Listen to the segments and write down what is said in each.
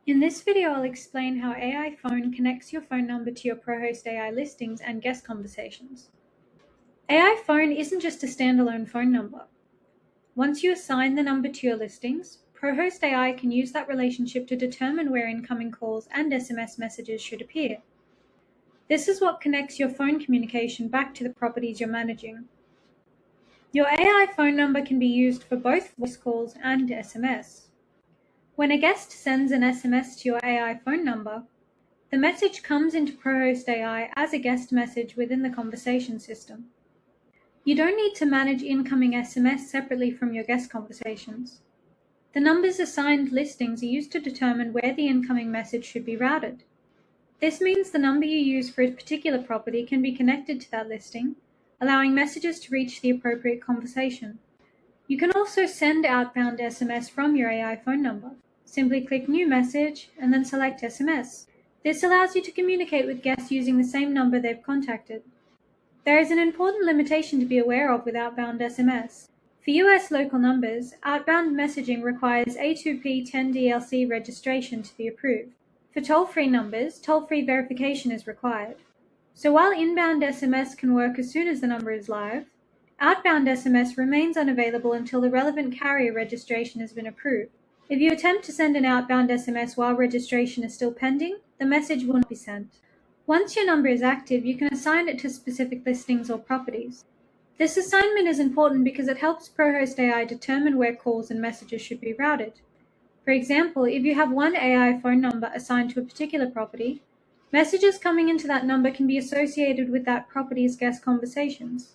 In this video, I'll explain how AI Phone connects your phone number to your ProhostAI listings and guest conversations. AI Phone isn't just a standalone phone number. Once you assign the number to your listings, ProhostAI can use that relationship to determine where incoming calls and SMS messages should appear. This is what connects your phone communication back to the properties you're managing. Your AI phone number can be used for both voice calls and SMS. When a guest sends an SMS to your AI phone number, the message comes into ProhostAI as a guest message within the conversation system. You don't need to manage incoming SMS separately from your guest conversations. The numbers assigned listings are used to determine where the incoming message should be routed. This means the number you use for a particular property can be connected to that listing, allowing messages to reach the appropriate conversation. You can also send outbound SMS from your AI phone number. Simply click New Message and then select SMS. This allows you to communicate with guests using the same number they've contacted. There is an important limitation to be aware of with outbound SMS. For US local numbers, outbound messaging requires A2P 10DLC registration to be approved. For toll-free numbers, toll-free verification is required. So while inbound SMS can work as soon as the number is live, outbound SMS remains unavailable until the relevant carrier registration has been approved. If you attempt to send an outbound SMS while registration is still pending, the message will not be sent. Once your number is active, you can assign it to specific listings or properties. This assignment is important because it helps ProhostAI determine where calls and messages should be routed. For example, if you have one AI phone number assigned to a particular property, messages coming into that number can be associated with that property's guest conversations.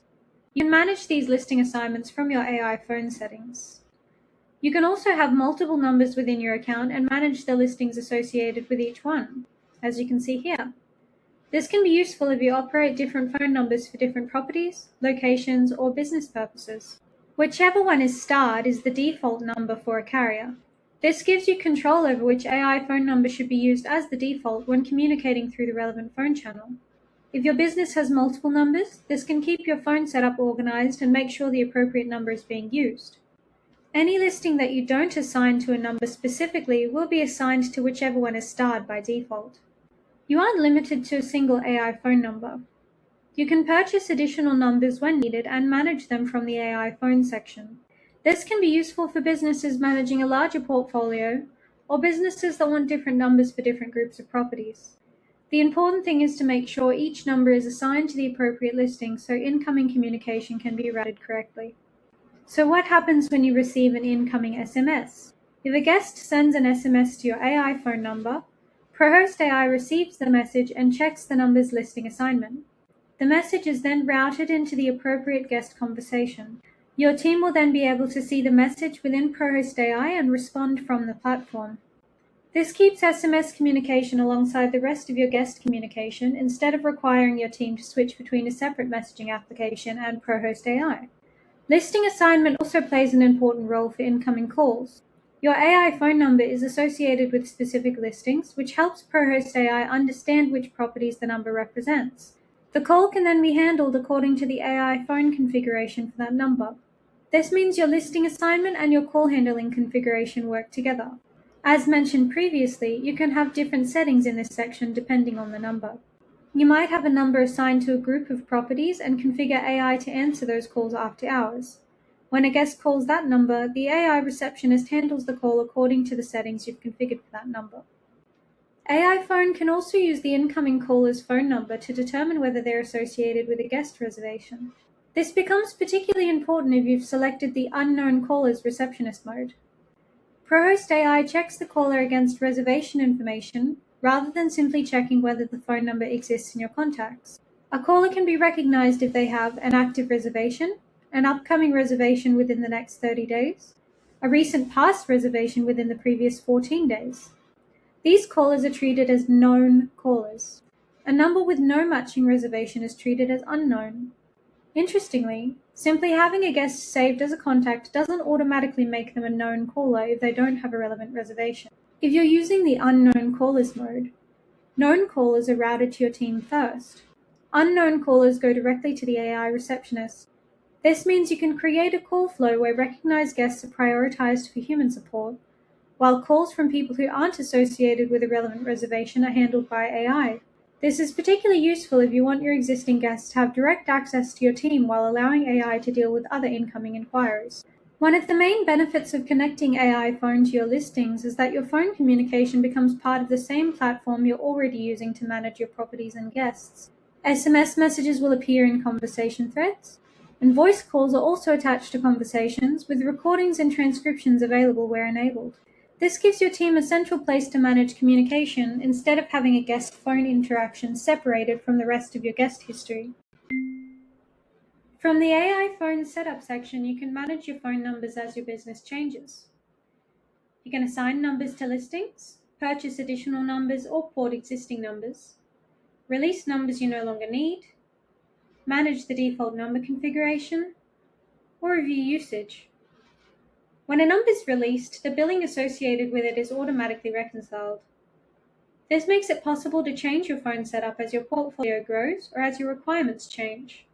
You can manage these listing assignments from your AI phone settings. You can also have multiple numbers within your account and manage the listings associated with each one, as you can see here. This can be useful if you operate different phone numbers for different properties, locations, or business purposes. Whichever one is starred is the default number for a carrier. This gives you control over which AI phone number should be used as the default when communicating through the relevant phone channel. If your business has multiple numbers, this can keep your phone setup organized and make sure the appropriate number is being used. Any listing that you don't assign to a number specifically will be assigned to whichever one is starred by default. You aren't limited to a single AI phone number. You can purchase additional numbers when needed and manage them from the AI phone section. This can be useful for businesses managing a larger portfolio or businesses that want different numbers for different groups of properties. The important thing is to make sure each number is assigned to the appropriate listing so incoming communication can be routed correctly. So what happens when you receive an incoming SMS? If a guest sends an SMS to your AI phone number, ProhostAI receives the message and checks the number's listing assignment. The message is then routed into the appropriate guest conversation. Your team will then be able to see the message within ProhostAI and respond from the platform. This keeps SMS communication alongside the rest of your guest communication instead of requiring your team to switch between a separate messaging application and ProhostAI. Listing assignment also plays an important role for incoming calls. Your AI phone number is associated with specific listings, which helps ProhostAI understand which properties the number represents. The call can then be handled according to the AI phone configuration for that number. This means your listing assignment and your call handling configuration work together. As mentioned previously, you can have different settings in this section depending on the number. You might have a number assigned to a group of properties and configure AI to answer those calls after hours. When a guest calls that number, the AI receptionist handles the call according to the settings you've configured for that number. AI Phone can also use the incoming caller's phone number to determine whether they're associated with a guest reservation. This becomes particularly important if you've selected the unknown caller's receptionist mode. ProhostAI checks the caller against reservation information rather than simply checking whether the phone number exists in your contacts. A caller can be recognized if they have an active reservation, an upcoming reservation within the next 30 days, a recent past reservation within the previous 14 days. These callers are treated as known callers. A number with no matching reservation is treated as unknown. Interestingly, simply having a guest saved as a contact doesn't automatically make them a known caller if they don't have a relevant reservation. If you're using the unknown callers mode, known callers are routed to your team first. Unknown callers go directly to the AI receptionist. This means you can create a call flow where recognized guests are prioritized for human support, while calls from people who aren't associated with a relevant reservation are handled by AI. This is particularly useful if you want your existing guests to have direct access to your team while allowing AI to deal with other incoming inquiries. One of the main benefits of connecting AI phone to your listings is that your phone communication becomes part of the same platform you're already using to manage your properties and guests. SMS messages will appear in conversation threads, and voice calls are also attached to conversations, with recordings and transcriptions available where enabled. This gives your team a central place to manage communication instead of having a guest phone interaction separated from the rest of your guest history. From the AI phone setup section, you can manage your phone numbers as your business changes. You can assign numbers to listings, purchase additional numbers or port existing numbers, release numbers you no longer need, manage the default number configuration, or review usage. When a number is released, the billing associated with it is automatically reconciled. This makes it possible to change your phone setup as your portfolio grows or as your requirements change.